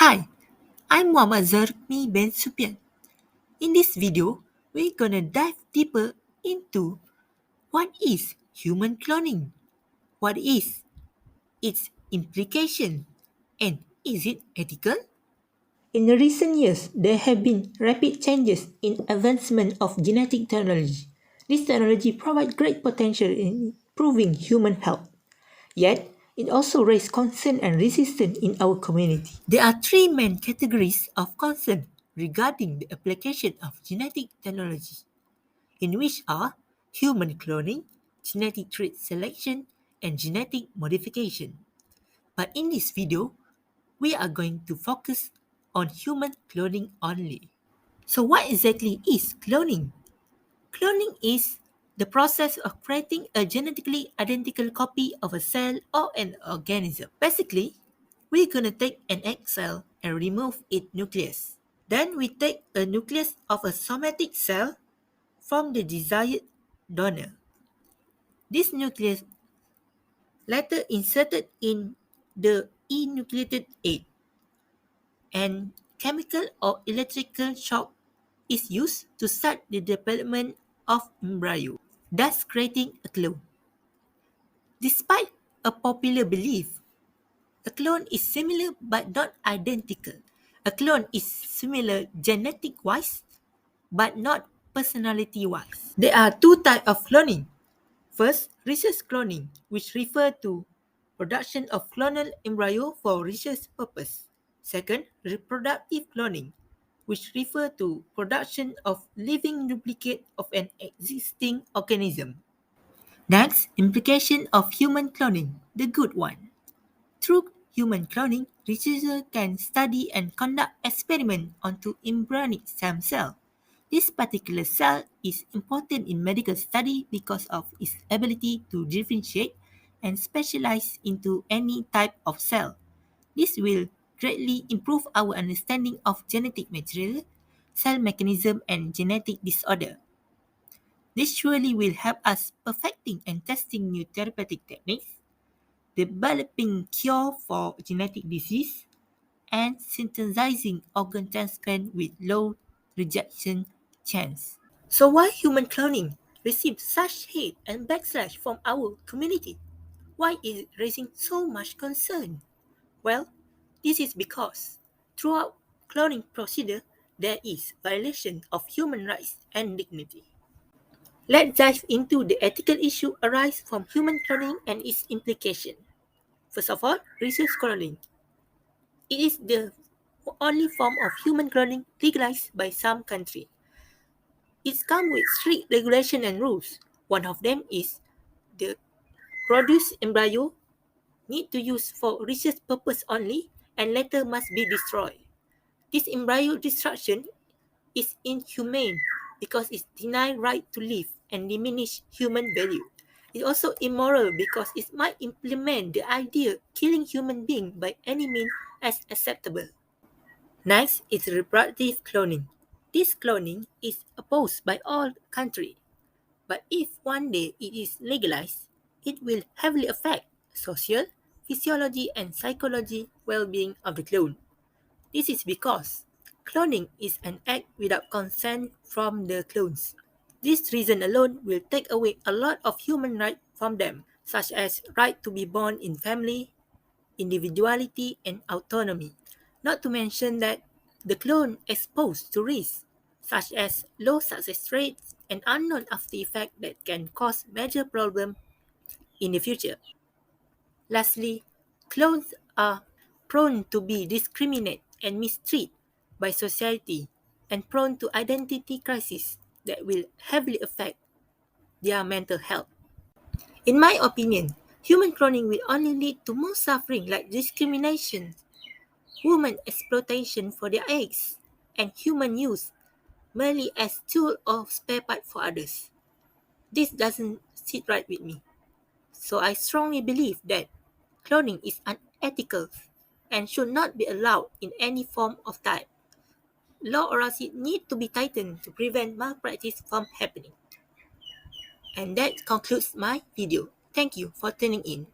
Hi, I'm Muhammad Zarul bin Supian. In this video, we're gonna dive deeper into what is human cloning, what is its implication, and is it ethical? In recent years, there have been rapid changes in advancement of genetic technology. This technology provides great potential in improving human health. Yet, it also raises concern and resistance in our community. There are three main categories of concern regarding the application of genetic technology, in which are human cloning, genetic trait selection, and genetic modification. But in this video, we are going to focus on human cloning only. So what exactly is cloning? Cloning is the process of creating a genetically identical copy of a cell or an organism. Basically, we're gonna take an egg cell and remove its nucleus. Then we take a nucleus of a somatic cell from the desired donor. This nucleus later inserted in the enucleated egg, and chemical or electrical shock is used to start the development of embryo, thus creating a clone. Despite a popular belief, a clone is similar but not identical. A clone is similar genetic-wise but not personality-wise. There are two types of cloning. First, research cloning, which refer to production of clonal embryo for research purpose. Second, reproductive cloning, which refer to production of living duplicate of an existing organism. Next, implication of human cloning, the good one. Through human cloning, researchers can study and conduct experiments onto embryonic stem cell. This particular cell is important in medical study because of its ability to differentiate and specialize into any type of cell. This will greatly improve our understanding of genetic material, cell mechanism, and genetic disorder. This surely will help us perfecting and testing new therapeutic techniques, developing cure for genetic disease, and synthesizing organ transplant with low rejection chance. So why human cloning received such hate and backlash from our community? Why is it raising so much concern? Well, this is because throughout cloning procedure, there is violation of human rights and dignity. Let's dive into the ethical issue arise from human cloning and its implication. First of all, research cloning. It is the only form of human cloning legalized by some countries. It comes with strict regulation and rules. One of them is the produced embryo need to use for research purpose only and later must be destroyed. This embryo destruction is inhumane because it denies right to live and diminish human value. It's also immoral because it might implement the idea killing human being by any means as acceptable. Next is reproductive cloning. This cloning is opposed by all countries, but if one day it is legalized, it will heavily affect social, physiology, and psychology well-being of the clone. This is because cloning is an act without consent from the clones. This reason alone will take away a lot of human rights from them, such as right to be born in family, individuality, and autonomy. Not to mention that the clone exposed to risks, such as low success rates and unknown after effects that can cause major problems in the future. Lastly, clones are prone to be discriminated and mistreated by society and prone to identity crises that will heavily affect their mental health. In my opinion, human cloning will only lead to more suffering like discrimination, women exploitation for their eggs, and human use merely as tool or spare part for others. This doesn't sit right with me. So I strongly believe that cloning is unethical and should not be allowed in any form of type. Law around it need to be tightened to prevent malpractice from happening. And that concludes my video. Thank you for tuning in.